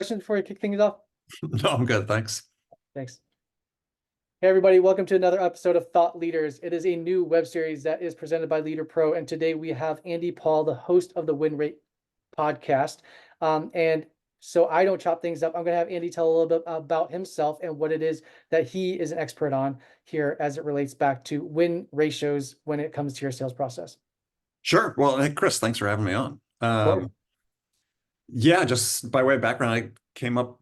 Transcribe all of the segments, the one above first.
Question before we kick things off? No, I'm good. Thanks. Thanks. Hey, everybody, welcome to another episode of Thought Leaders. It is a new web series that is presented by Leader Pro, and today we have Andy Paul, the host of the Win Rate podcast. And so I don't chop things up. I'm going to have Andy tell a little bit about himself and what it is that he is an expert on here as it relates back to win ratios when it comes to your sales process. Sure. Well, hey, Chris, thanks for having me on. Of course. Yeah, just by way of background, I came up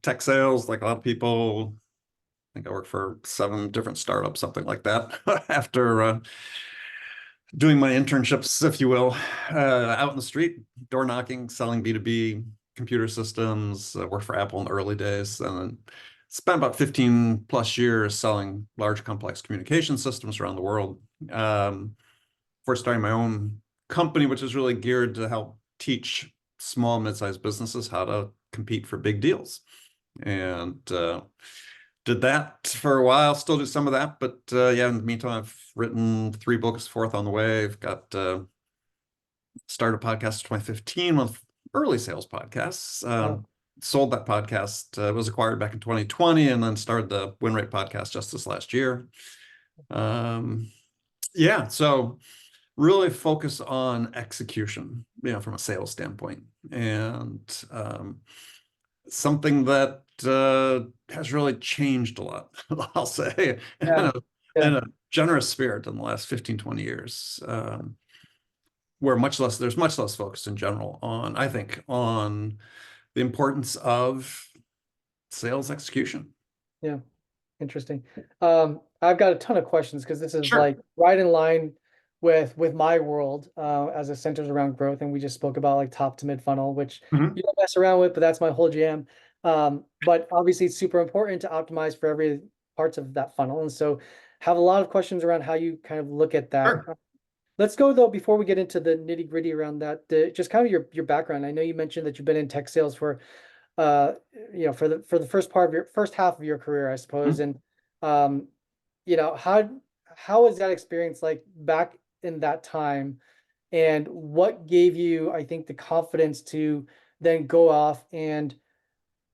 tech sales like a lot of people. I think I worked for 7 different startups, something like that, after doing my internships, if you will, out in the street, door knocking, selling B2B computer systems. I worked for Apple in the early days, and then spent about 15 plus years selling large, complex communication systems around the world. Before starting my own company, which is really geared to help teach small, mid-sized businesses how to compete for big deals. And did that for a while, still do some of that. But yeah, in the meantime, I've written 3 books, 4th on the way. I've got started a podcast in 2015 with early sales podcasts. Sold that podcast, was acquired back in 2020, and then started the Win Rate podcast just this last year. Yeah, so really focus on execution, from a sales standpoint, and something that has really changed a lot, I'll say, Yeah. in a generous spirit in the last 15, 20 years, where there's much less focus in general on, I think, on the importance of sales execution. Yeah. Interesting. I've got a ton of questions because this is Sure. like right in line with my world as it centers around growth, and we just spoke about like top to mid funnel, which Mhm. you don't mess around with, but that's my whole jam. But obviously, it's super important to optimize for every parts of that funnel, and so have a lot of questions around how you kind of look at that. Sure. Let's go though before we get into the nitty gritty around that. Just kind of your background. I know you mentioned that you've been in tech sales for uh for the first part of your first half of your career, I suppose. Mhm. And um how was that experience like back in that time, and what gave you, I think, the confidence to then go off and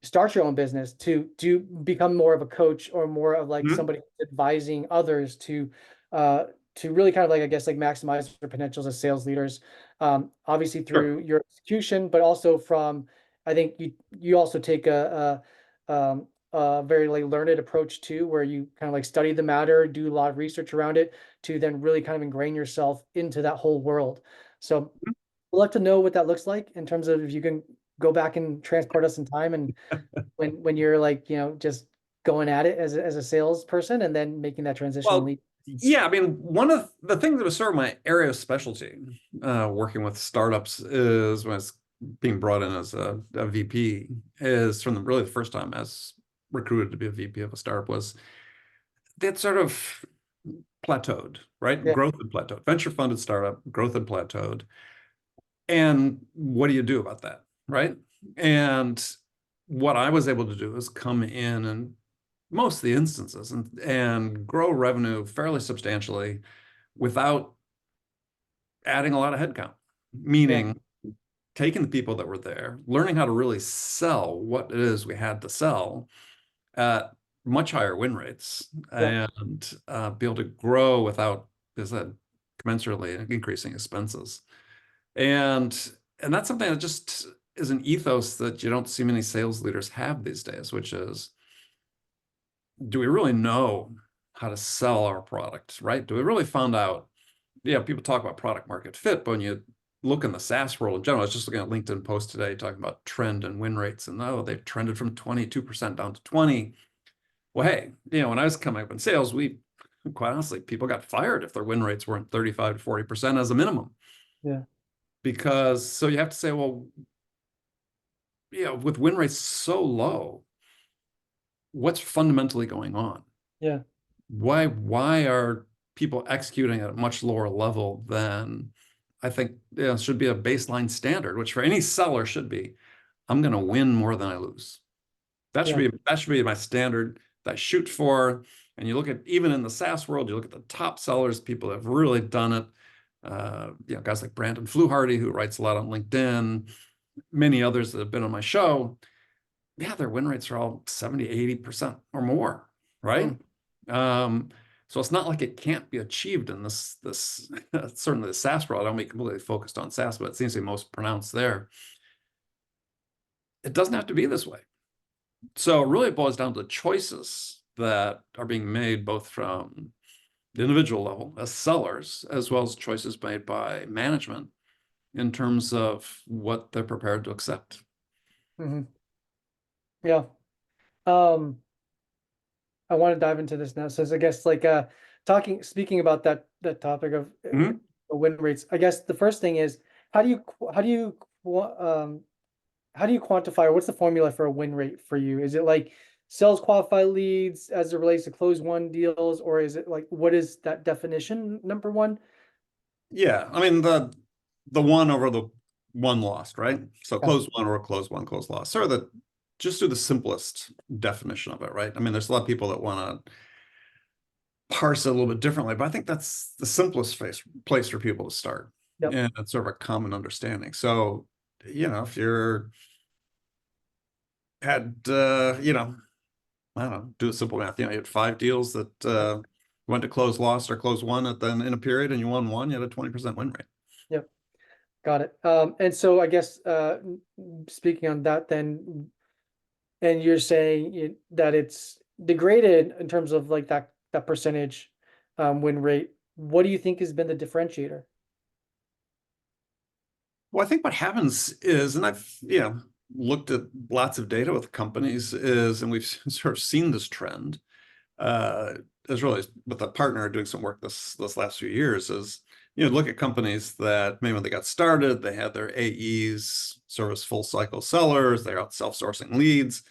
start your own business, to become more of a coach or more of like Mhm. somebody advising others uh to really kind of like, I guess, like maximize their potentials as sales leaders, obviously Sure. through your execution, but also from, I think you also take a very like learned approach too, where you kind of like study the matter, do a lot of research around it to then really kind of ingrain yourself into that whole world. So I'd love to know what that looks like in terms of if you can go back and transport us in time, and when you're like, just going at it as a salesperson and then making that transition and Well, lead. yeah, I mean, one of the things that was sort of my area of specialty, working with startups, is when I was being brought in as a VP, is from really the first time I was recruited to be a VP of a startup, was that sort of plateaued, right? Yeah, Growth had plateaued. Venture funded startup, growth had plateaued. And what do you do about that, right? And what I was able to do is come in and most of the instances and grow revenue fairly substantially without adding a lot of headcount, yeah, meaning taking the people that were there, learning how to really sell what it is we had to sell at much higher win rates, yeah, and be able to grow without, as I said, commensurately increasing expenses. And and that's something that just is an ethos that you don't see many sales leaders have these days, which is, do we really know how to sell our product, right? Do we really find out? Yeah, people talk about product market fit, but when you look in the SaaS world in general, I was just looking at LinkedIn post today talking about trend and win rates, and they've trended from 22% down to 20. Well, hey, when I was coming up in sales, we quite honestly, people got fired if their win rates weren't 35 to 40% as a minimum. yeah, Because so you have to say, well, with win rates so low, what's fundamentally going on? yeah, Why are people executing at a much lower level than I think should be a baseline standard, which for any seller should be, I'm going to win more than I lose. yeah, That should be my standard that I shoot for. And you look at, even in the SaaS world, you look at the top sellers, people that have really done it. Guys like Brandon Fluharty, who writes a lot on LinkedIn, many others that have been on my show. yeah, their win rates are all 70, 80% or more, right? Mm, Um, so it's not like it can't be achieved in this certainly the SaaS world. I don't be completely focused on SaaS, but it seems to be most pronounced there. It doesn't have to be this way. So it really boils down to choices that are being made both from the individual level as sellers, as well as choices made by management in terms of what they're prepared to accept. mhm. Yeah. I want to dive into this now. So I guess like speaking about that topic of Mhm. win rates, I guess the first thing is how do you qu- how do you qu- how do you quantify, or what's the formula for a win rate for you? Is it like sales qualified leads as it relates to close one deals, or is it like what is that definition, number one? Yeah, I mean the one over the one lost, right? So Yeah. close one or close one, close lost. Sort of the just do the simplest definition of it, right? I mean, there's a lot of people that want to parse it a little bit differently, but I think that's the simplest place for people to start. Yep. And it's sort of a common understanding. So, if you're had I don't know, do a simple math. You had 5 deals that went to close lost or close one at then in a period and you won one, you had a 20% win rate. Yep. Got it. And so I guess speaking on that then, and you're saying that it's degraded in terms of like that percentage win rate. What do you think has been the differentiator? Well, I think what happens is, and I've, looked at lots of data with companies is, and we've sort of seen this trend, uh, is really with a partner doing some work this last few years is, look at companies that maybe when they got started, they had their AEs service full cycle sellers, they're out self-sourcing leads.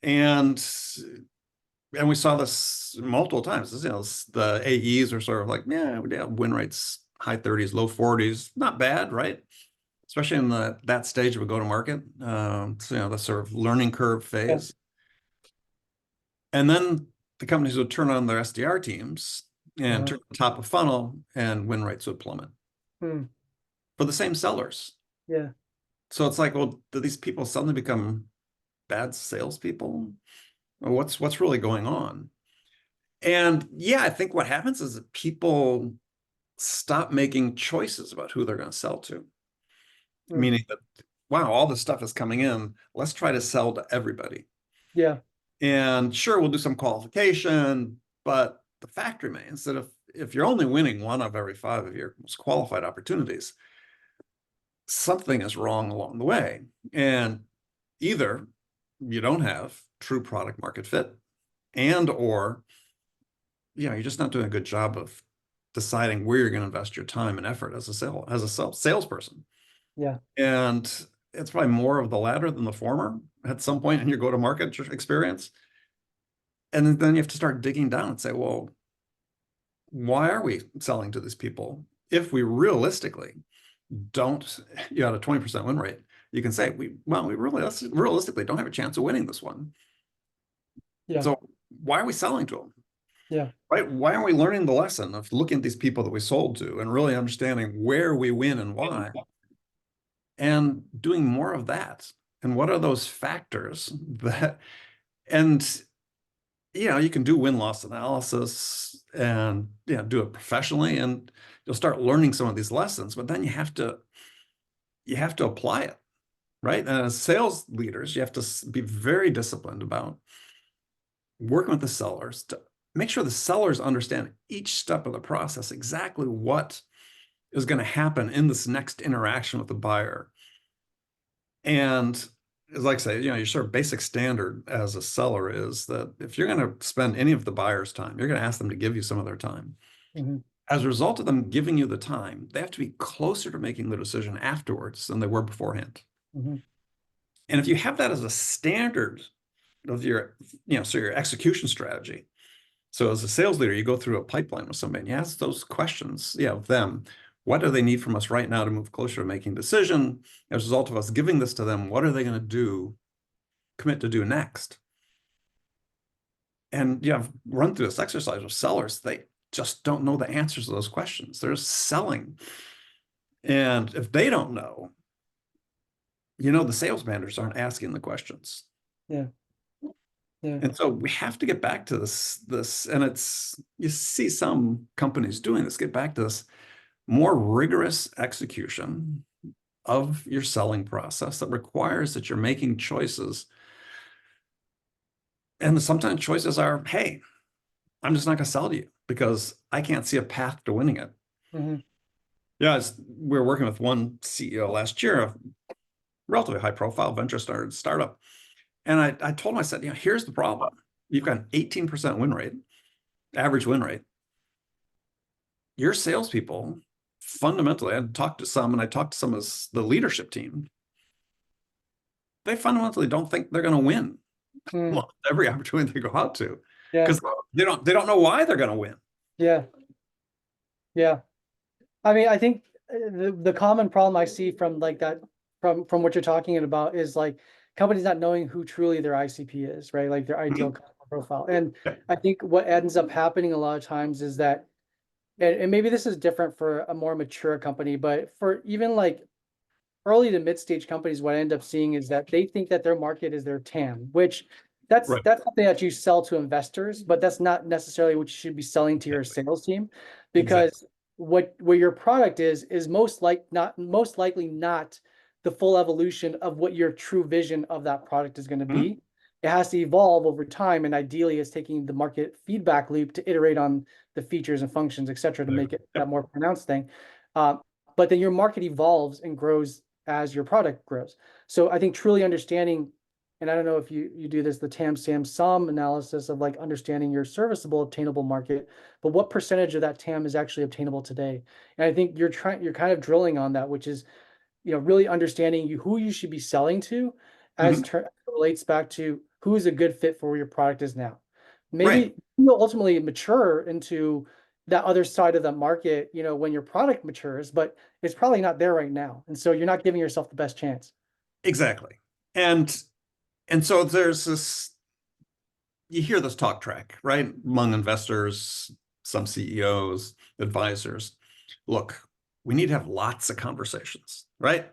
And we saw this multiple times. The AEs are sort of like, yeah, we have win rates high 30s, low 40s, not bad, right? Especially in that stage of a go-to-market, so, the sort of learning curve Yeah. phase. And then the companies would turn on their SDR teams and Uh-huh. turn top of funnel, and win rates would plummet Hmm. for the same sellers. Yeah. So it's like, well, do these people suddenly become bad salespeople? Or what's really going on? And yeah, I think what happens is that people stop making choices about who they're going to sell to, Hmm. meaning that, wow, all this stuff is coming in. Let's try to sell to everybody. Yeah. And sure, we'll do some qualification, but the fact remains that if you're only winning one of every 5 of your most qualified opportunities, something is wrong along the way. And either you don't have true product market fit, and or you're just not doing a good job of deciding where you're going to invest your time and effort as a salesperson. Yeah. And it's probably more of the latter than the former at some point in your go-to-market experience. And then you have to start digging down and say, well, why are we selling to these people? If we realistically don't, you had a 20% win rate, you can say, we really realistically don't have a chance of winning this one. Yeah. So why are we selling to them? Yeah. Right? Why aren't we learning the lesson of looking at these people that we sold to and really understanding where we win and why, and doing more of that? And what are those factors that, and you can do win-loss analysis and do it professionally, and you'll start learning some of these lessons, but then you have to apply it, right? And as sales leaders, you have to be very disciplined about working with the sellers to make sure the sellers understand each step of the process, exactly what is going to happen in this next interaction with the buyer. And like I say, your sort of basic standard as a seller is that if you're going to spend any of the buyer's time, you're going to ask them to give you some of their time. Hmm. As a result of them giving you the time, they have to be closer to making the decision afterwards than they were beforehand. Hmm. And if you have that as a standard of your execution strategy. So as a sales leader, you go through a pipeline with somebody and you ask those questions, of them. What do they need from us right now to move closer to making a decision? As a result of us giving this to them, what are they going to commit to do next? And I've run through this exercise with sellers. They just don't know the answers to those questions. They're just selling. And if they don't know, the sales managers aren't asking the questions. Yeah. Yeah. And so we have to get back to and you see some companies doing this, get back to this more rigorous execution of your selling process that requires that you're making choices. And sometimes choices are, hey, I'm just not going to sell to you because I can't see a path to winning it. Hmm. Yeah, we were working with one CEO last year, a relatively high profile venture startup. And I told him, I said, here's the problem. You've got an 18% win rate, average win rate. Your salespeople, fundamentally, I talked to some and I talked to some of the leadership team. They fundamentally don't think they're going to win Mm. every opportunity they go out to Yeah. because they don't know why they're going to win. Yeah. Yeah. I mean, I think the common problem I see from like that from what you're talking about is like companies not knowing who truly their ICP is, right? Like their ideal Mhm. customer profile. And Okay. I think what ends up happening a lot of times is that, and maybe this is different for a more mature company, but for even like early to mid stage companies, what I end up seeing is that they think that their market is their TAM, which Right. that's something that you sell to investors, but that's not necessarily what you should be selling to your Exactly. sales team, Exactly. because what your product is most likely not the full evolution of what your true vision of that product is going to Mhm. be. It has to evolve over time, and ideally, it's taking the market feedback loop to iterate on the features and functions, et cetera, to make it that Yep. more pronounced thing. Uh, but then your market evolves and grows as your product grows. So I think truly understanding, and I don't know if you do this, the TAM SAM SOM analysis of like understanding your serviceable obtainable market, but what percentage of that TAM is actually obtainable today? And I think you're kind of drilling on that, which is, really understanding who you should be selling to as Mhm. relates back to who is a good fit for where your product is now. Right. Maybe you'll ultimately mature into that other side of the market, when your product matures, but it's probably not there right now. And so you're not giving yourself the best chance. Exactly. And so there's this, you hear this talk track, right? Among investors, some CEOs, advisors. Look, we need to have lots of conversations, right?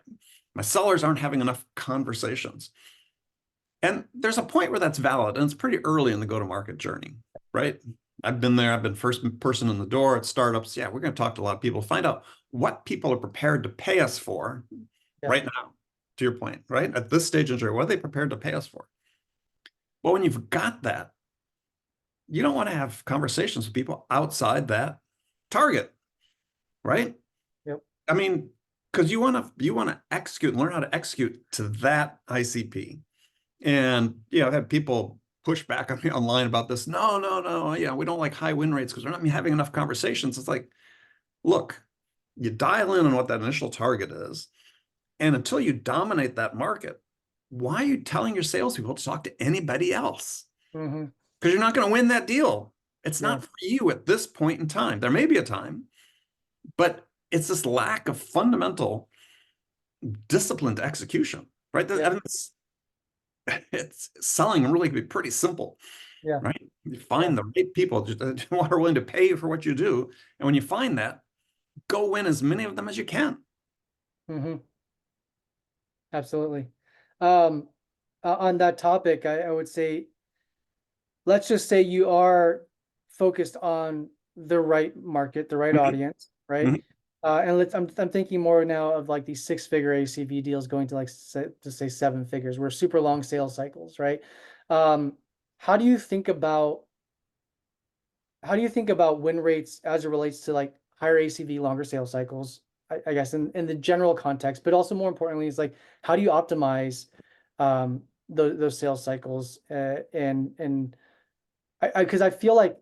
My sellers aren't having enough conversations. And there's a point where that's valid, and it's pretty early in the go-to-market journey, right? I've been there. I've been first person in the door at startups. Yeah, we're going to talk to a lot of people, find out what people are prepared to pay us for Yeah. right now, to your point, right? At this stage in the journey, what are they prepared to pay us for? Well, when you've got that, you don't want to have conversations with people outside that target, right? Yep. I mean, because you want to execute and learn how to execute to that ICP. And I've had people push back on me online about this. No, no, no. Yeah, we don't like high win rates because we're not having enough conversations. It's like, look, you dial in on what that initial target is, and until you dominate that market, why are you telling your salespeople to talk to anybody else? Hmm. Because you're not going to win that deal. It's Yeah. not for you at this point in time. There may be a time, but it's this lack of fundamental disciplined execution, right? Yeah. It's selling really can be pretty simple, Yeah. right? You Yeah. find the right people who are willing to pay you for what you do. And when you find that, go win as many of them as you can. Hmm. Absolutely. Um, on that topic, I would say, let's just say you are focused on the right market, the right Mhm. audience, right? Mhm. And I'm thinking more now of like these six-figure ACV deals going to like to say seven figures, where super long sales cycles, right? Um, how do you think about how do you think about win rates as it relates to like higher ACV, longer sales cycles? I guess in the general context, but also more importantly, is like how do you optimize those sales cycles and because I feel like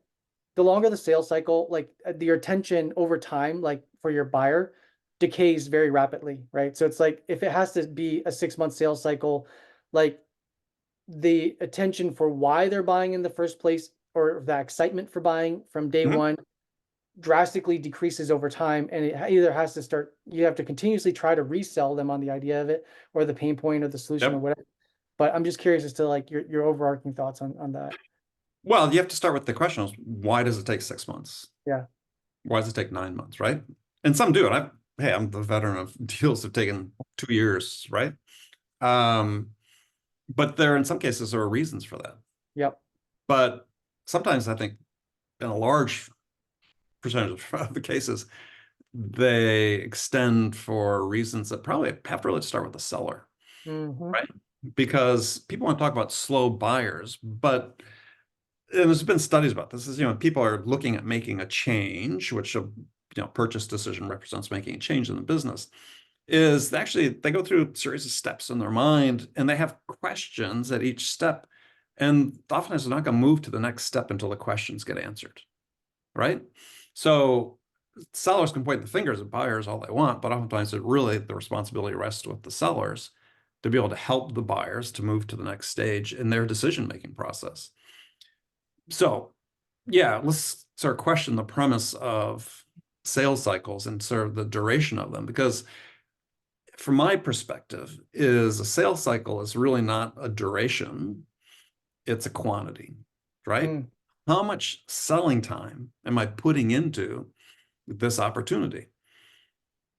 the longer the sales cycle, like your attention over time, like for your buyer, decays very rapidly, right? So it's like if it has to be a 6 month sales cycle, like the attention for why they're buying in the first place or the excitement for buying from day Mhm. one drastically decreases over time. And it either has to start, you have to continuously try to resell them on the idea of it or the pain point or the solution or Yep. whatever. But I'm just curious as to like your overarching thoughts on that. Well, you have to start with the question is why does it take 6 months? Yeah. Why does it take 9 months, right? And some do it. I'm the veteran of deals that have taken 2 years, right? Um, But there, in some cases, there are reasons for that. Yep. But sometimes I think in a large percentage of the cases, they extend for reasons that probably have to really start with the seller, Hmm. right? Because people want to talk about slow buyers, but and there's been studies about this, is, people are looking at making a change, which a purchase decision represents making a change in the business, is actually they go through a series of steps in their mind and they have questions at each step. And often they're not going to move to the next step until the questions get answered, right? So sellers can point the fingers at buyers all they want, but oftentimes the responsibility rests with the sellers to be able to help the buyers to move to the next stage in their decision-making process. So yeah, let's sort of question the premise of sales cycles and sort of the duration of them, because from my perspective, is a sales cycle is really not a duration, it's a quantity, right? Mm. How much selling time am I putting into this opportunity,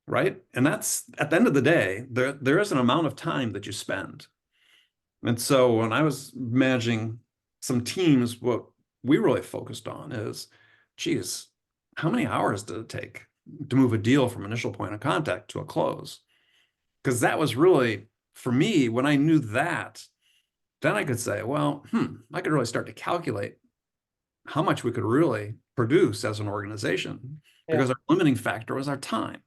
right? And that's at the end of the day, there is an amount of time that you spend. And so when I was managing some teams, what we really focused on is, geez, how many hours did it take to move a deal from initial point of contact to a close? Because that was really, for me, when I knew that, then I could say, well, I could really start to calculate how much we could really produce as an organization, Yeah. because our limiting factor was our time,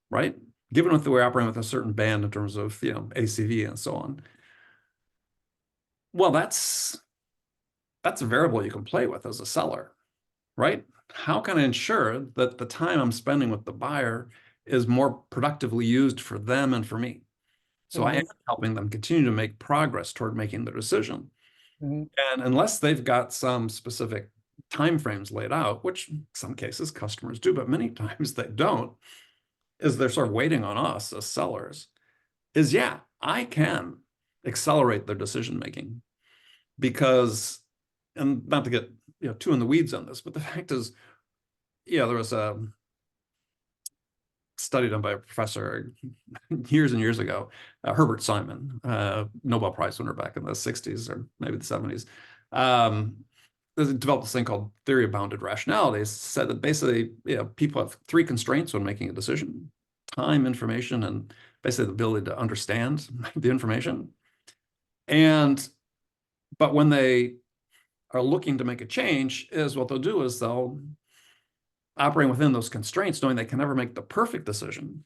right? Given that we're operating with a certain band in terms of, ACV and so on. Well, that's a variable you can play with as a seller, right? How can I ensure that the time I'm spending with the buyer is more productively used for them and for me? So I am Hmm. helping them continue to make progress toward making the decision. Hmm. And unless they've got some specific timeframes laid out, which in some cases customers do, but many times they don't, is they're sort of waiting on us as sellers, is yeah, I can accelerate their decision making because, and not to get too in the weeds on this, but the fact is, there was a study done by a professor years and years ago, Herbert Simon, Nobel Prize winner back in the 60s or maybe the 70s. Developed this thing called theory of bounded rationality. Said that basically, people have three constraints when making a decision: time, information, and basically the ability to understand the information. And but when they are looking to make a change, is what they'll do is they'll operate within those constraints, knowing they can never make the perfect decision.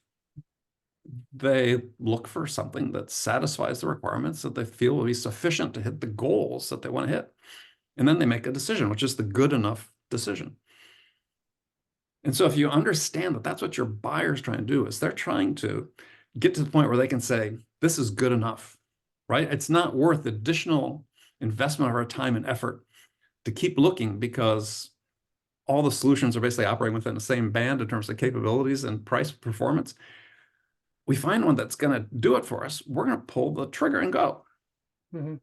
They look for something that satisfies the requirements that they feel will be sufficient to hit the goals that they want to hit. And then they make a decision, which is the good enough decision. And so if you understand that that's what your buyer's trying to do, is they're trying to get to the point where they can say, this is good enough, right? It's not worth additional investment of our time and effort to keep looking, because all the solutions are basically operating within the same band in terms of capabilities and price performance. We find one that's going to do it for us, we're going to pull the trigger and go. Hmm.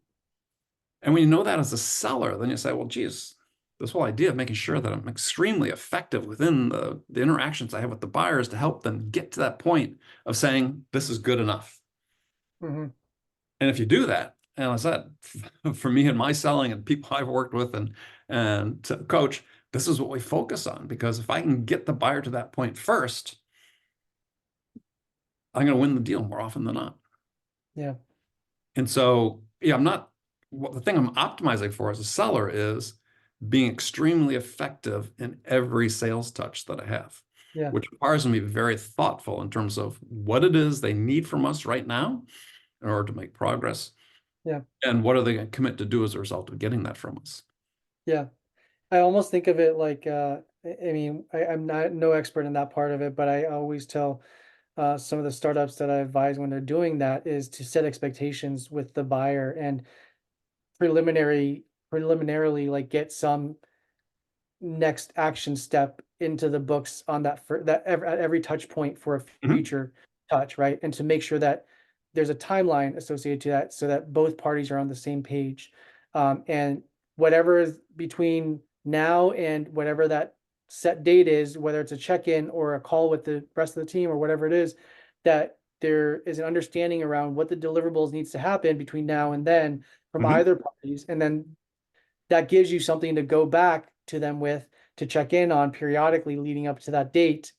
And when you know that as a seller, then you say, well, geez, this whole idea of making sure that I'm extremely effective within the interactions I have with the buyers to help them get to that point of saying, this is good enough. Hmm. And if you do that, and as I said, for me and my selling and people I've worked with and to coach, this is what we focus on, because if I can get the buyer to that point first, I'm going to win the deal more often than not. Yeah. And so, yeah, the thing I'm optimizing for as a seller is being extremely effective in every sales touch that I have, Yeah. which requires me to be very thoughtful in terms of what it is they need from us right now in order to make progress, Yeah. and what are they going to commit to do as a result of getting that from us. Yeah. I almost think of it like, I mean, I'm not no expert in that part of it, but I always tell some of the startups that I advise when they're doing that is to set expectations with the buyer and preliminarily like get some next action step into the books on that for that at every touch point for a Mhm. future touch, right? And to make sure that there's a timeline associated to that so that both parties are on the same page. And whatever is between now and whatever that set date is, whether it's a check-in or a call with the rest of the team or whatever it is, that there is an understanding around what the deliverables needs to happen between now and then from Mhm. either parties, and then that gives you something to go back to them with to check in on periodically leading up to that date.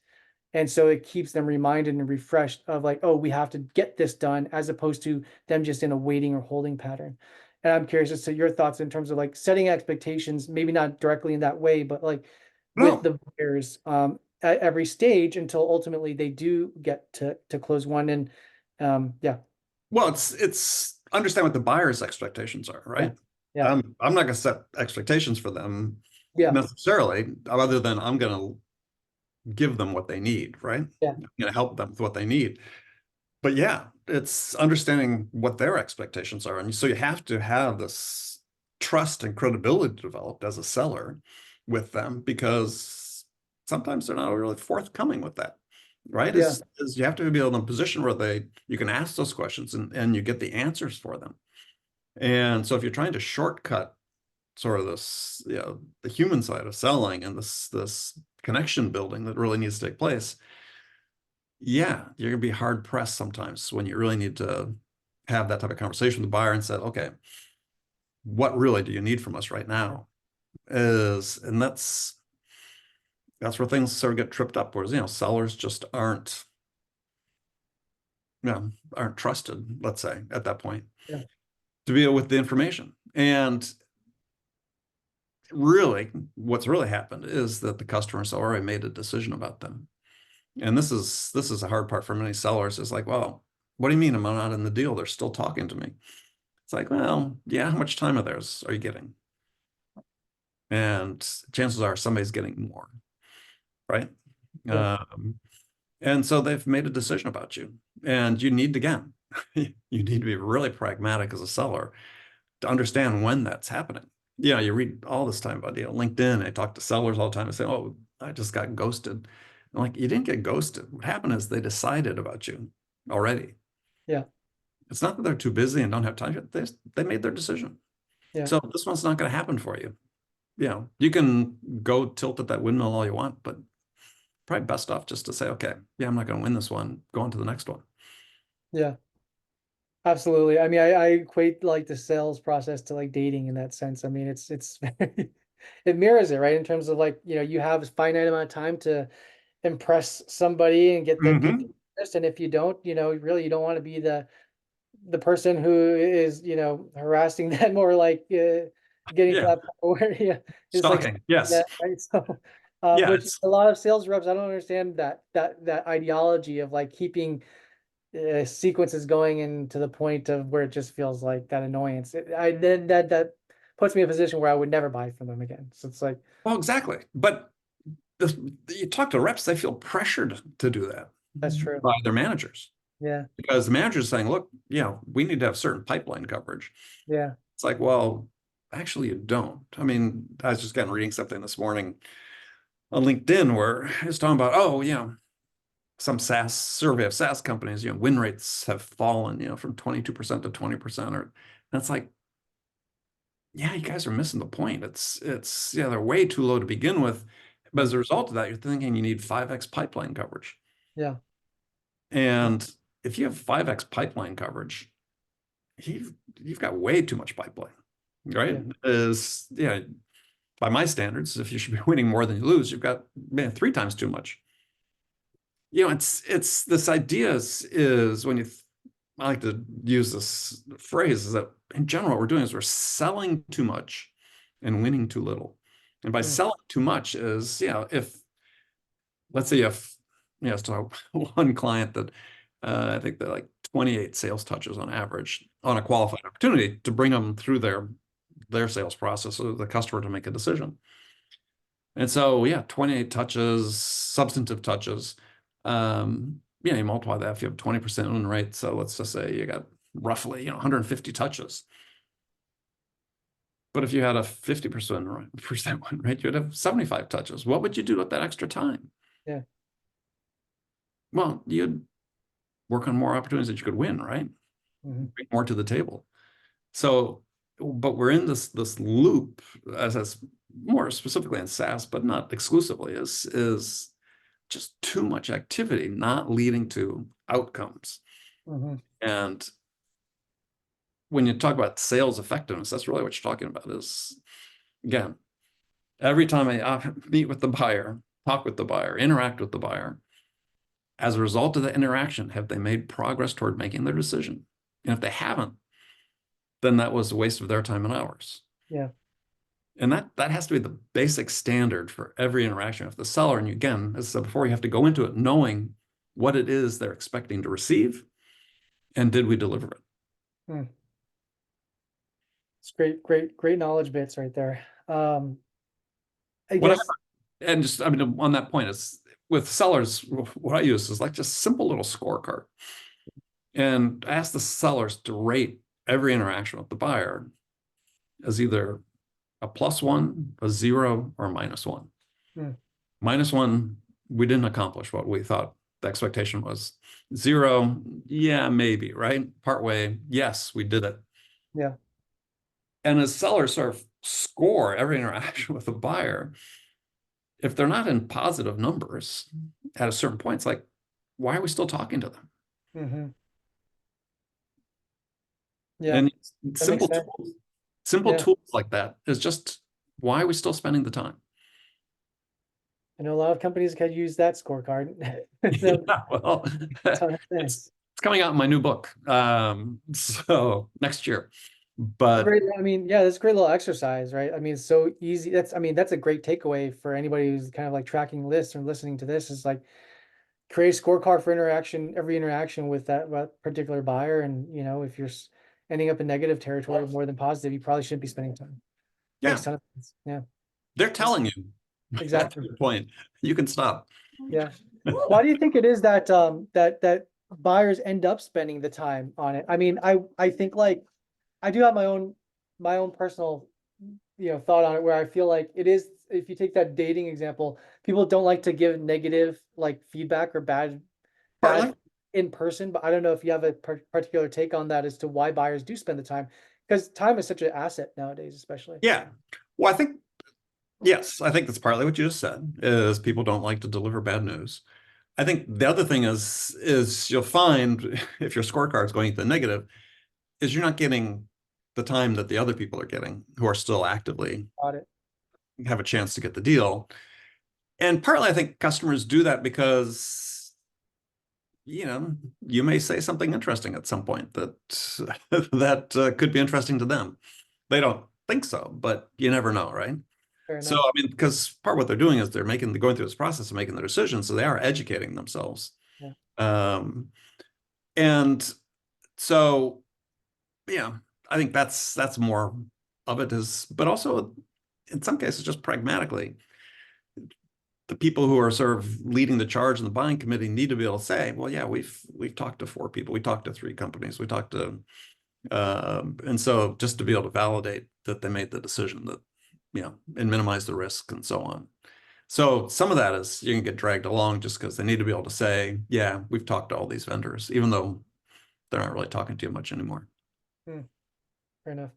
And so it keeps them reminded and refreshed of like, oh, we have to get this done, as opposed to them just in a waiting or holding pattern. And I'm curious as to your thoughts in terms of like setting expectations, maybe not directly in that way, but like with No, the buyers at every stage until ultimately they do get to close one. And yeah, well, it's understand what the buyer's expectations are, yeah, right? yeah, I'm not going to set expectations for them yeah, necessarily, other than I'm going to give them what they need, right? yeah, I'm going to help them with what they need. But yeah, it's understanding what their expectations are. And so you have to have this trust and credibility developed as a seller with them, because sometimes they're not really forthcoming with that. Right? yeah, Is you have to be able in a position where you can ask those questions and you get the answers for them. And so if you're trying to shortcut sort of this, the human side of selling and this connection building that really needs to take place, yeah, you're gonna be hard pressed sometimes when you really need to have that type of conversation with the buyer and said, okay, what really do you need from us right now? And that's where things sort of get tripped up, whereas sellers just aren't trusted, let's say, at that point, yeah, to be with the information. And really, what's really happened is that the customers already made a decision about them. And this is a hard part for many sellers, is like, well, what do you mean I'm not in the deal? They're still talking to me. It's like, well, yeah, how much time of theirs are you getting? And chances are somebody's getting more, right? yeah, Um, and so they've made a decision about you. And you need, again, you need to be really pragmatic as a seller to understand when that's happening. You read all this time about, LinkedIn. I talk to sellers all the time and say, oh, I just got ghosted. I'm like, you didn't get ghosted. What happened is they decided about you already. yeah, It's not that they're too busy and don't have time. They made their decision. yeah, So this one's not going to happen for you. You can go tilt at that windmill all you want, but probably best off just to say, okay, yeah, I'm not going to win this one. Go on to the next one. yeah. Absolutely. I mean, I equate like the sales process to like dating in that sense. I mean, it's very, it mirrors it, right? In terms of like, you have a finite amount of time to impress somebody and get the Hmm. interest. And if you don't, really you don't want to be the person who is, harassing them or like getting to Yeah. that point where it's like Stalking. Yes. that, right? So Yeah. which a lot of sales reps, I don't understand that ideology of like keeping sequences going into the point of where it just feels like that annoyance. I then that puts me in a position where I would never buy from them again. So it's like Well, exactly. But you talk to reps, they feel pressured to do that that's true. by their managers, Yeah, because the manager's saying, look, we need to have certain pipeline coverage. yeah, It's like, well, actually, you don't. I mean, I was just getting reading something this morning on LinkedIn where it's talking about, oh, some SaaS survey of SaaS companies, win rates have fallen, from 22% to 20%. Or that's like, yeah, you guys are missing the point. They're way too low to begin with. But yeah, as a result of that, you're thinking you need 5x pipeline coverage. yeah, yeah, And if you have 5x pipeline coverage, you've got way too much pipeline, right? yeah, By my standards, if you should be winning more than you lose, you've got, man, 3 times too much. It's this idea is when I like to use this phrase, is that in general, what we're doing is we're selling too much and winning too little. And by mm, selling too much is, if let's say you have, so one client that I think they're like 28 sales touches on average on a qualified opportunity to bring them through their sales process, so the customer to make a decision. And so, yeah, 28 touches, substantive touches. You multiply that if you have 20% win rate. So let's just say you got roughly, 150 touches. But if you had a 50% win rate, you'd have 75 touches. What would you do with that extra time? yeah, Well, you'd work on more opportunities that you could win, right? mhm, Bring more to the table. So, but we're in this loop, as more specifically in SaaS, but not exclusively, is just too much activity, not leading to outcomes. Mhm. And when you talk about sales effectiveness, that's really what you're talking about is, again, every time I meet with the buyer, talk with the buyer, interact with the buyer, as a result of the interaction, have they made progress toward making their decision? And if they haven't, then that was a waste of their time and ours. Yeah. And that has to be the basic standard for every interaction. If the seller, and again, as I said before, you have to go into it knowing what it is they're expecting to receive, and did we deliver it? Mm. It's great knowledge bits right there. I What guess, and just, I mean, on that point, is with sellers, what I use is like just simple little scorecard. And I ask the sellers to rate every interaction with the buyer as either a +1, a 0, or a -1. mm, -1, we didn't accomplish what we thought the expectation was. 0, yeah, maybe, right? Partway, yes, we did it. yeah. And as sellers sort of score every interaction with a buyer, if they're not in positive numbers at a certain point, it's like, why are we still talking to them? Hmm. Yeah, And that makes sense. simple Yeah. tools like that is just, why are we still spending the time? I know a lot of companies can use that scorecard. So, Yeah, well, ton of it's things. it's coming out in my new book. So next year. But Great. I mean, yeah, that's a great little exercise, right? I mean, it's so easy. I mean, that's a great takeaway for anybody who's kind of like tracking lists or listening to this is like create a scorecard for every interaction with that particular buyer. And, if you're ending up in negative territory more than positive, you probably shouldn't be spending time. Makes yeah, a ton of sense. Yeah. they're That's telling you at exactly. the point you can stop. Yeah. Why do you think it is that that buyers end up spending the time on it? I mean, I think like I do have my own personal thought on it where I feel like it is if you take that dating example, people don't like to give negative like feedback or bad Partly, in person, but I don't know if you have a particular take on that as to why buyers do spend the time because time is such an asset nowadays, especially. yeah. Well, I think yes, I think that's partly what you just said, is people don't like to deliver bad news. I think the other thing is you'll find if your scorecard's going to the negative, is you're not getting the time that the other people are getting who are still actively Got it. have a chance to get the deal. And partly I think customers do that because, you may say something interesting at some point that that could be interesting to them. They don't think so, but you never know, right? Fair So, enough. I mean, because part of what they're doing is going through this process of making the decision, so they are educating themselves. Yeah. Um, and so, yeah, I think that's more of it is, but also in some cases, just pragmatically, the people who are sort of leading the charge in the buying committee need to be able to say, well, yeah, we've talked to 4 people, we talked to 3 companies, we talked to, and so just to be able to validate that they made the decision that, and minimize the risk and so on. So some of that is you can get dragged along just because they need to be able to say, yeah, we've talked to all these vendors, even though they're not really talking to you much anymore. Hmm, fair enough.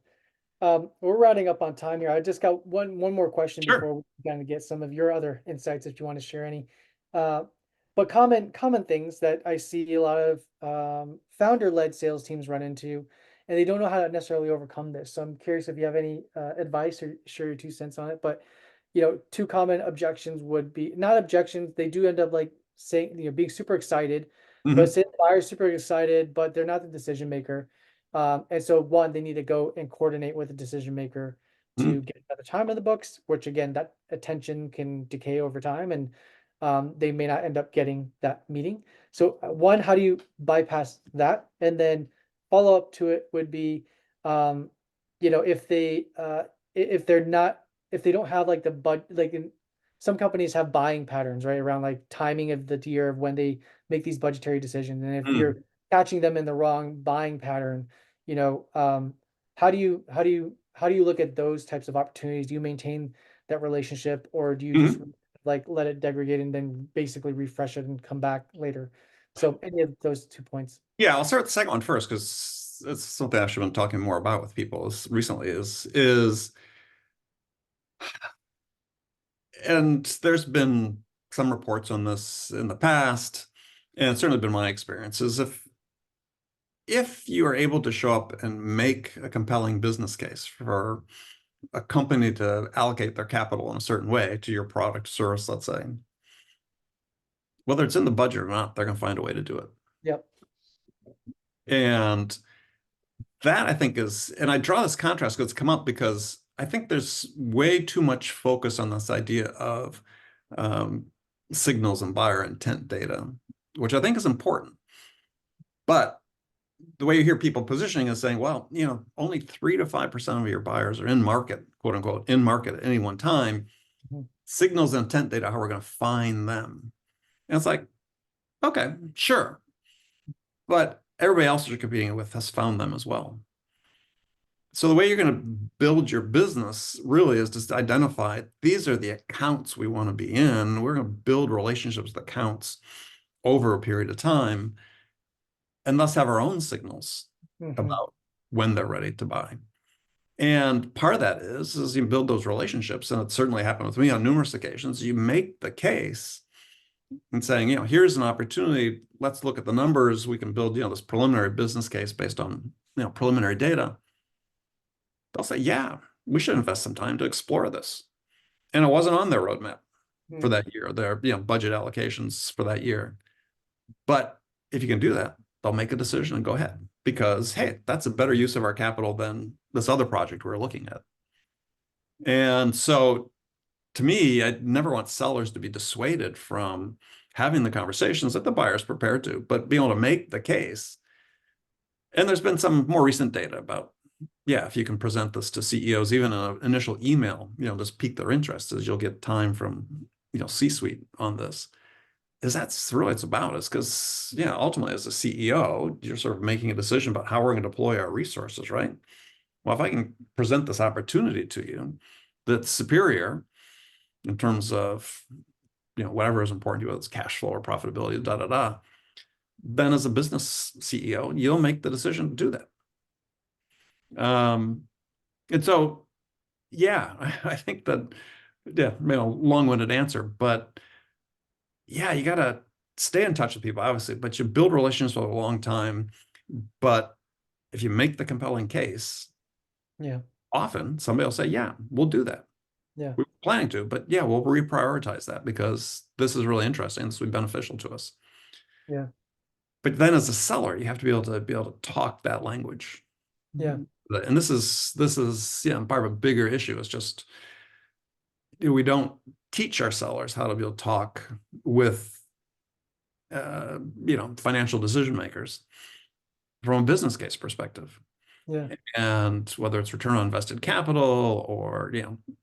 We're rounding up on time here. I just got one more question Sure. before we kind of get some of your other insights if you want to share any. Uh, but common things that I see a lot of founder-led sales teams run into, and they don't know how to necessarily overcome this. So I'm curious if you have any advice or share your 2 cents on it. But two common objections would be not objections. They do end up like saying, being super excited, but Hmm. say the buyer's super excited, but they're not the decision maker. And so one, they need to go and coordinate with the decision maker to Hmm. get another time in the books, which again, that attention can decay over time and they may not end up getting that meeting. So one, how do you bypass that? And then follow up to it would be, if if they're not, if they don't have like the like in some companies have buying patterns, right? Around like timing of the year of when they make these budgetary decisions. And if Hmm. you're catching them in the wrong buying pattern, you know, um, how do you look at those types of opportunities? Do you maintain that relationship or do you just Hmm. like let it degrade and then basically refresh it and come back later? So any of those 2 points. Yeah, I'll start with the second one first because it's something I've actually been talking more about with people recently is and there's been some reports on this in the past, and it's certainly been my experience, is if if you are able to show up and make a compelling business case for a company to allocate their capital in a certain way to your product service, let's say, whether it's in the budget or not, they're going to find a way to do it. Yep. And that I think is, and I draw this contrast because it's come up because I think there's way too much focus on this idea of um, signals and buyer intent data, which I think is important. But the way you hear people positioning is saying, well, only 3 to 5% of your buyers are in market, quote unquote, in market at any one time. Mhm. Signals and intent data, how we're going to find them. And it's like, okay, sure. But everybody else you're competing with has found them as well. So the way you're going to build your business really is just identify these are the accounts we want to be in. We're going to build relationships with accounts over a period of time and thus have our own signals Mhm. about when they're ready to buy. And part of that is you build those relationships, and it certainly happened with me on numerous occasions. You make the case and saying, here's an opportunity. Let's look at the numbers. We can build, this preliminary business case based on, preliminary data. They'll say, yeah, we should invest some time to explore this. And it wasn't on their roadmap for Mhm. that year, their, budget allocations for that year. But if you can do that, they'll make a decision and go ahead because, hey, that's a better use of our capital than this other project we're looking at. And so to me, I never want sellers to be dissuaded from having the conversations that the buyer's prepared to, but being able to make the case. And there's been some more recent data about, yeah, if you can present this to CEOs, even an initial email, just pique their interest, as you'll get time from, C-suite on this. Is that's really what it's about, is because, yeah, ultimately as a CEO, you're sort of making a decision about how we're going to deploy our resources, right? Well, if I can present this opportunity to you that's superior in terms of, whatever is important to you, whether it's cash flow or profitability, da da da, then as a business CEO, you'll make the decision to do that. And so, yeah, I think that, yeah, long-winded answer, but yeah, you got to stay in touch with people, obviously, but you build relationships for a long time. But if you make the compelling case, Yeah. often somebody will say, yeah, we'll do that. Yeah. We were planning to, but yeah, we'll reprioritize that because this is really interesting. This will be beneficial to us. Yeah. But then as a seller, you have to be able to talk that language. Yeah. And this is part of a bigger issue. It's just we don't teach our sellers how to be able to talk with financial decision makers from a business case perspective. Yeah. And whether it's return on invested capital or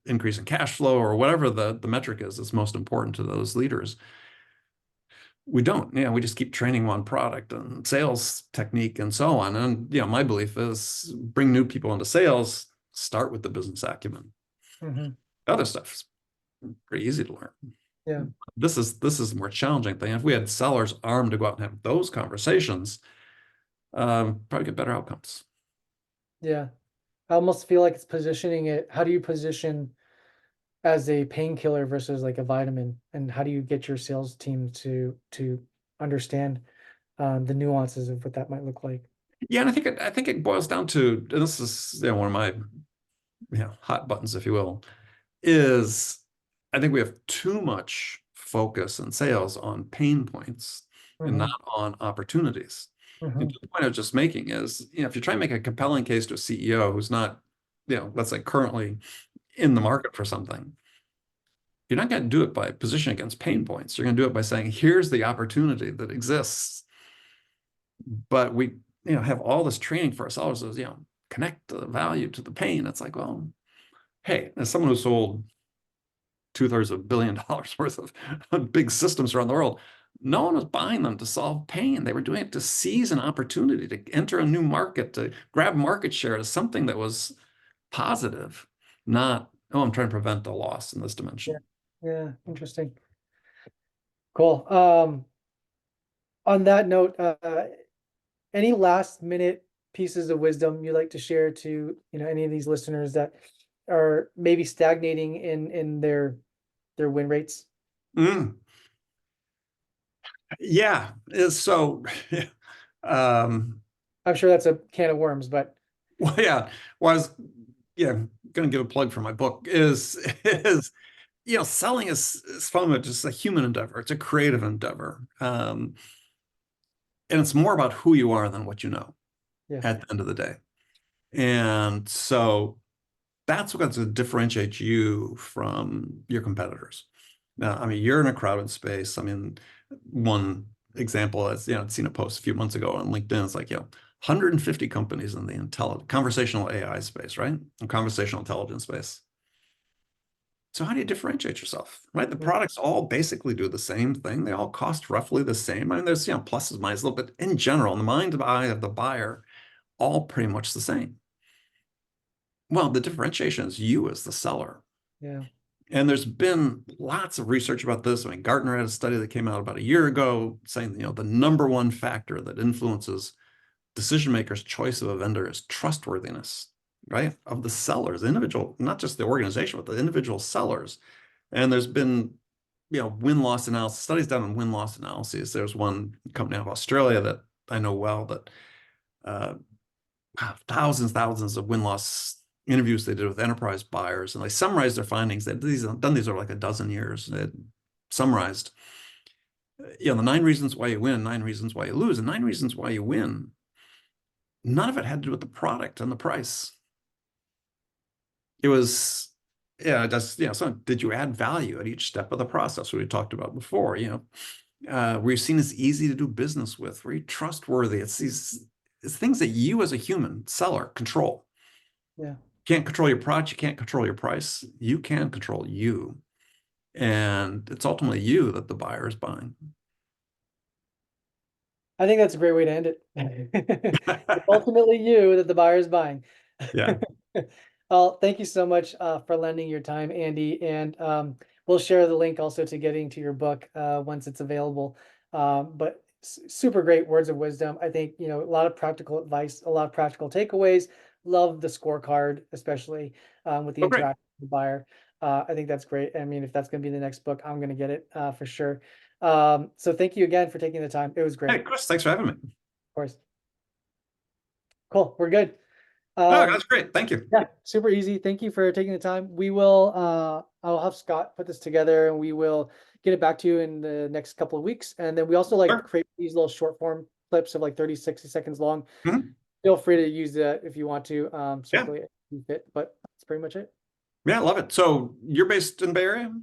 increase in cash flow or whatever the metric is that's most important to those leaders, we don't. We just keep training them on product and sales technique and so on. And my belief is bring new people into sales, start with the business acumen. Mhm. Other stuff's pretty easy to learn. Yeah. This is a more challenging thing. If we had sellers armed to go out and have those conversations, probably get better outcomes. Yeah. I almost feel like it's positioning it. How do you position as a painkiller versus like a vitamin? And how do you get your sales team to understand the nuances of what that might look like? Yeah, and I think it boils down to, and this is one of my hot buttons, if you will, is I think we have too much focus in sales on pain points and not Hmm. on opportunities. And Hmm. the point I was just making is, if you try and make a compelling case to a CEO who's not, let's say currently in the market for something, you're not going to do it by positioning against pain points. You're going to do it by saying, here's the opportunity that exists. But we, have all this training for ourselves as, connect the value to the pain. It's like, well, hey, as someone who sold 2/3 of $1 billion worth of big systems around the world, no one was buying them to solve pain. They were doing it to seize an opportunity, to enter a new market, to grab market share as something that was positive, not, oh, I'm trying to prevent a loss in this Yeah. dimension. Yeah. Interesting. Cool. On that note, any last minute pieces of wisdom you'd like to share to, any of these listeners that are maybe stagnating in their win rates? Mm, yeah. So, um, I'm sure that's a can of worms, but Well, yeah. Well, I was, yeah, going to give a plug for my book is, selling is fundamentally just a human endeavor. It's a creative endeavor. And it's more about who you are than what you know yeah, at the end of the day. And so that's what's going to differentiate you from your competitors. Now, I mean, you're in a crowded space. I mean, one example is, I'd seen a post a few months ago on LinkedIn. It's like, 150 companies in the conversational AI space, right? And conversational intelligence space. So how do you differentiate yourself, right? The mm, products all basically do the same thing. They all cost roughly the same. I mean, there's, pluses, minuses a little bit. In general, in the mind eye of the buyer, all pretty much the same. Well, the differentiation is you as the seller. yeah, And there's been lots of research about this. I mean, Gartner had a study that came out about a year ago saying, the number one factor that influences decision makers' choice of a vendor is trustworthiness, right? Of the sellers, the individual, not just the organization, but the individual sellers. And there's been, win-loss analysis, studies done on win-loss analyses. There's one company out of Australia that I know well that uh, thousands of win-loss interviews they did with enterprise buyers, and they summarized their findings. They've done these over like a dozen years. They summarized, the 9 reasons why you win, 9 reasons why you lose, and 9 reasons why you win. None of it had to do with the product and the price. It was, so did you add value at each step of the process, what we talked about before, were you seen as easy to do business with? Were you trustworthy? It's things that you as a human seller control. yeah. Can't control your product, you can't control your price. You can control you. And it's ultimately you that the buyer is buying. I think that's a great way to end it. It's ultimately you that the buyer is buying. Yeah. Well, thank you so much for lending your time, Andy, and we'll share the link also to getting to your book once it's available. But super great words of wisdom. I think, a lot of practical advice, a lot of practical takeaways. Love the scorecard, especially with the Oh, great. interaction with the buyer. I think that's great. I mean, if that's going to be the next book, I'm going to get it for sure. So thank you again for taking the time. It was great. Hey, Of Chris, thanks for having me. course. Cool. We're good. Oh, Um, that's great. Thank you. yeah, super easy. Thank you for taking the time. We will, I'll have Scott put this together and we will get it back to you in the next couple of weeks. And then we also like Sure. create these little short form clips of like 30, 60 seconds long. Mhm. Feel free to use that if you want to, Yeah. circulate and fit, but that's pretty much it. Yeah, I love it. So you're based in the Bay Area?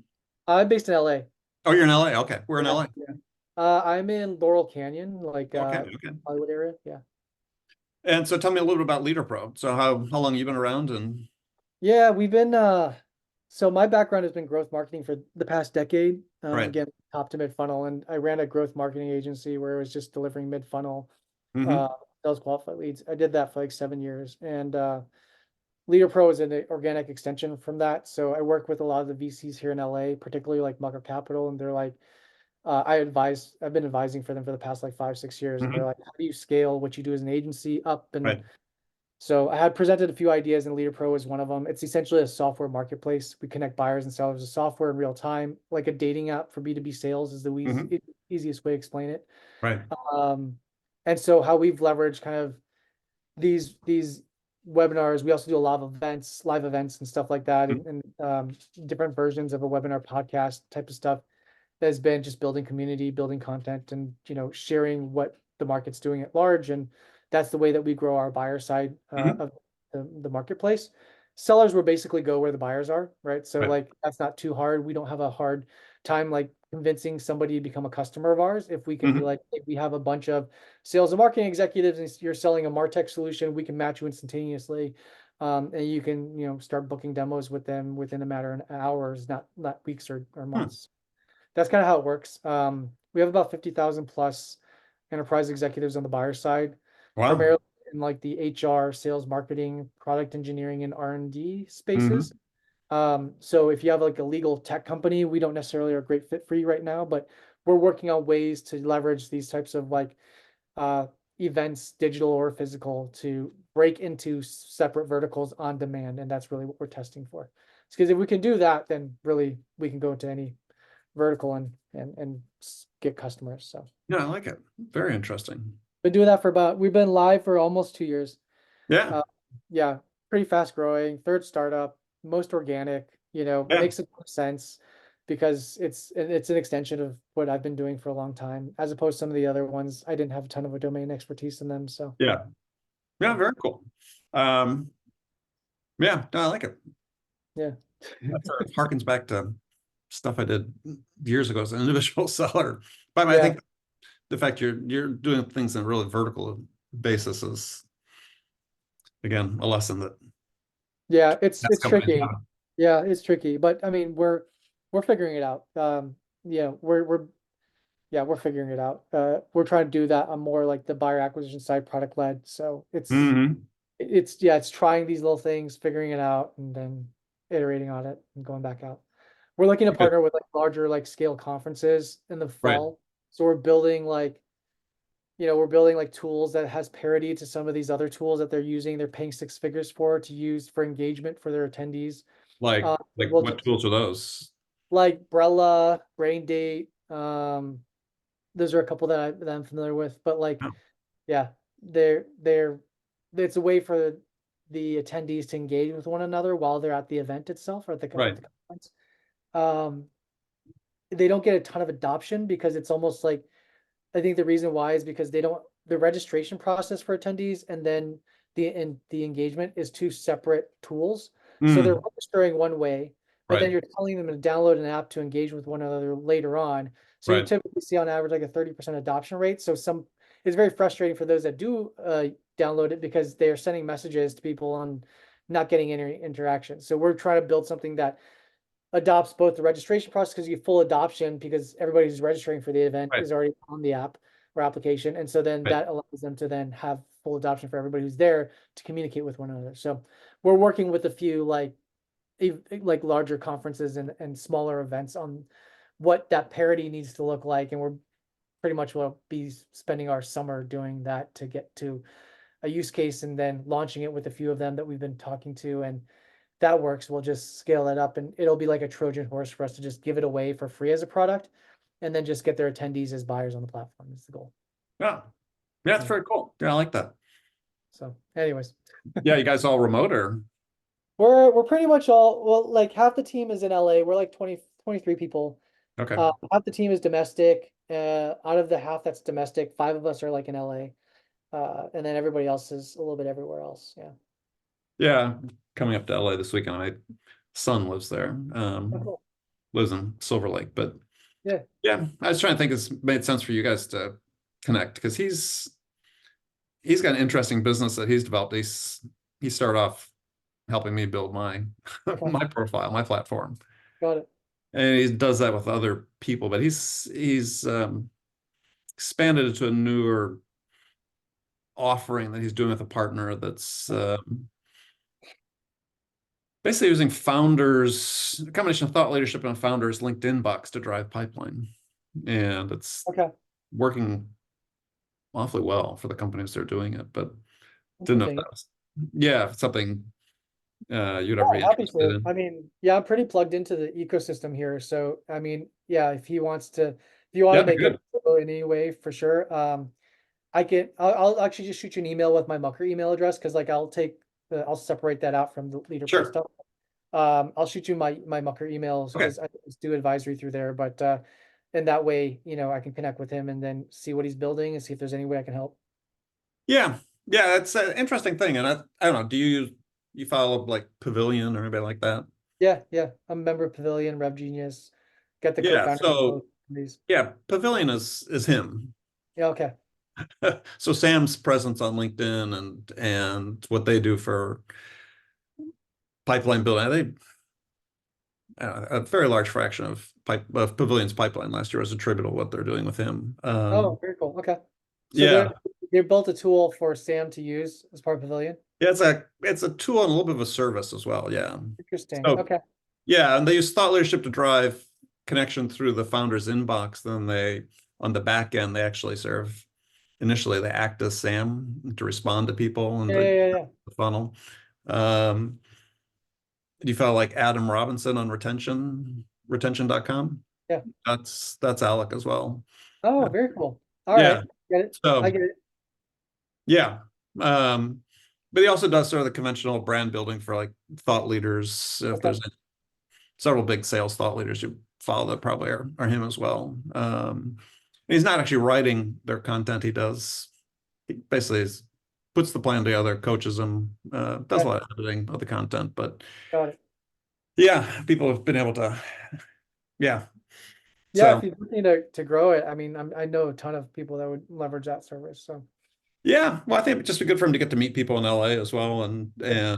I'm based in LA. Oh, you're in LA. Okay. We're in Yeah, LA. yeah. I'm in Laurel Canyon, like Okay. Okay. Hollywood area. Yeah. And so tell me a little bit about Leader Pro. So how long you been around and Yeah, we've been so my background has been growth marketing for the past decade. right. Again, top to mid funnel, and I ran a growth marketing agency where it was just delivering mid funnel Mm-hmm. uh sales qualified leads. I did that for like 7 years, and Leader Pro is an organic extension from that. So I work with a lot of the VCs here in LA, particularly like Mucker Capital, and they're like I've been advising for them for the past like 5, 6 years, and they're Mm-hmm. like, how do you scale what you do as an agency up? And Right. so I had presented a few ideas, and Leader Pro is one of them. It's essentially a software marketplace. We connect buyers and sellers of software in real time, like a dating app for B2B sales is the Mm-hmm. easiest way to explain it. Right. Um, and so how we've leveraged kind of these webinars, we also do a lot of events, live events and stuff like that, Mm-hmm. and different versions of a webinar podcast type of stuff has been just building community, building content, and sharing what the market's doing at large. And that's the way that we grow our buyer side Mm-hmm. of the marketplace. Sellers will basically go where the buyers are, right? So Right. like that's not too hard. We don't have a hard time like convincing somebody to become a customer of ours. If we can be Mm-hmm. like, hey, we have a bunch of sales and marketing executives and you're selling a MarTech solution, we can match you instantaneously. And you can, start booking demos with them within a matter of hours, not weeks or Hmm. months. That's kind of how it works. We have about 50,000 plus enterprise executives on the buyer side, Wow. primarily in like the HR, sales, marketing, product engineering, and R&D Mm-hmm. spaces. So if you have like a legal tech company, we don't necessarily are a great fit for you right now, but we're working on ways to leverage these types of like uh, events, digital or physical, to break into separate verticals on demand. And that's really what we're testing for. Because if we can do that, then really we can go into any vertical and get customers. So Yeah, I like it. Very interesting. Been doing that for about, we've been live for almost 2 years. Yeah, Uh, yeah, pretty fast growing, third startup, most organic, yeah, makes a ton of sense because it's an extension of what I've been doing for a long time, as opposed to some of the other ones. I didn't have a ton of a domain expertise in them. So yeah, yeah. yeah, Very cool. Um, yeah, no, I like it. yeah, That sort of harkens back to stuff I did years ago as an individual seller. But I yeah, think the fact you're doing things in a really vertical basis is again a lesson that yeah. It's that's companies tricky. have. Yeah, it's tricky, but I mean, we're figuring it out. Yeah, we're figuring it out. We're trying to do that on more like the buyer acquisition side, product led. So Hmm. it's trying these little things, figuring it out, and then iterating on it and going back out. We're looking to Good. partner with like larger like scale conferences in the Right, fall. So we're building like tools that has parity to some of these other tools that they're using. They're paying six figures for to use for engagement for their attendees. like We'll what just tools are those? like Brella, Brain Date. Those are a couple that I'm familiar with, but like, Oh, yeah, they're it's a way for the attendees to engage with one another while they're at the event itself or at right, the conference. Um, they don't get a ton of adoption because it's almost like I think the reason why is because they don't the registration process for attendees and then the engagement is two separate tools. So they're mm, registering one way, but then right, you're telling them to download an app to engage with one another later on. So you right, typically see on average like a 30% adoption rate. So it's very frustrating for those that do download it because they're sending messages to people and not getting any interaction. So we're trying to build something that adopts both the registration process because you get full adoption because everybody who's registering for the event right, is already on the app or application. And so then right. that allows them to then have full adoption for everybody who's there to communicate with one another. So we're working with a few like larger conferences and smaller events on what that parity needs to look like. And we're pretty much will be spending our summer doing that to get to a use case and then launching it with a few of them that we've been talking to. And that works, we'll just scale that up and it'll be like a Trojan horse for us to just give it away for free as a product and then just get their attendees as buyers on the platform is the goal. Yeah, yeah, that's Yeah. very cool. Yeah, I like that. So anyways, Yeah, you guys all remote or we're pretty much all, well, like half the team is in LA. We're like 23 people. okay. Half the team is domestic. Out of the half that's domestic, five of us are like in LA. And then everybody else is a little bit everywhere else. Yeah. Yeah, coming up to LA this weekend. My son lives there. Oh, cool. Lives in Silver Lake, but Yeah. yeah, I was trying to think it's made sense for you guys to connect because he's got an interesting business that he's developed. He started off helping me build my Okay. my profile, my platform. Got it. And he does that with other people, but he's expanded it to a newer offering that he's doing with a partner that's basically using founders, a combination of thought leadership and founders LinkedIn box to drive pipeline. And it's Okay. working awfully well for the companies that are doing it, but didn't know if Interesting. that was, yeah, something you'd ever be Yeah, happy interested to. I in. mean, yeah, I'm pretty plugged into the ecosystem here. So, I mean, yeah, if you want Yeah, to make it good. visible in any way, for sure. I'll actually just shoot you an email with my Mucker email address because like I'll separate that out from the leaderboard Sure. stuff. I'll shoot you my Mucker emails Okay. because I just do advisory through there. But in that way, I can connect with him and then see what he's building and see if there's any way I can help. Yeah. Yeah, it's an interesting thing. And I don't know, you follow like Pavilion or anybody like that? Yeah, yeah. I'm a member of Pavilion, Rev Genius, got the Yeah. co-founder of both So of these. yeah, Pavilion is him. Yeah, okay. So Sam's presence on LinkedIn and what they do for pipeline building, a very large fraction of Pavilion's pipeline last year was attributable to what they're doing with him. Oh, very cool. Okay. So Yeah, they built a tool for Sam to use as part of Pavilion. yeah, it's a tool and a little bit of a service as well. Yeah. Interesting. So Okay. yeah, and they use thought leadership to drive connection through the founder's inbox. Then on the back end, they actually serve. Initially, they act as Sam to respond to people and Yeah, yeah, yeah, yeah. the funnel. Um, do you follow like Adam Robinson on retention.com? Yeah. That's Alec as well. Oh, very cool. All right. Yeah. Get it. I So get it. Yeah. Um, but he also does sort of the conventional brand building for like thought leaders. If Okay, there's several big sales thought leaders who follow that probably are him as well. He's not actually writing their content. He basically puts the plan together, coaches them, does a okay, lot of editing of the content. But got it. yeah, people have been able to, yeah. Yeah, So if you're looking to grow it, I mean, I know a ton of people that would leverage that service. So yeah, well, I think it'd just be good for him to get to meet people in LA as well. yeah,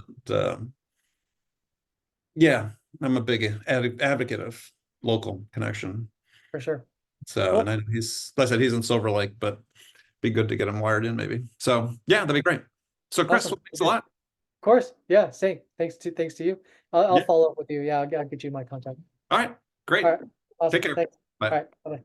Yeah, I'm a big advocate of local connection. for sure. So, and Cool. I know like I said, he's in Silver Lake, but be good to get him wired in maybe. So yeah, that'd be great. So Chris, Awesome. well, thanks a Okay. Of lot. course. Yeah. Same. Thanks to you. I'll Yeah. follow up with you. Yeah. I'll get you my contact. All right. All Great. right. Take Awesome. care. Thanks. Bye. All right. Bye.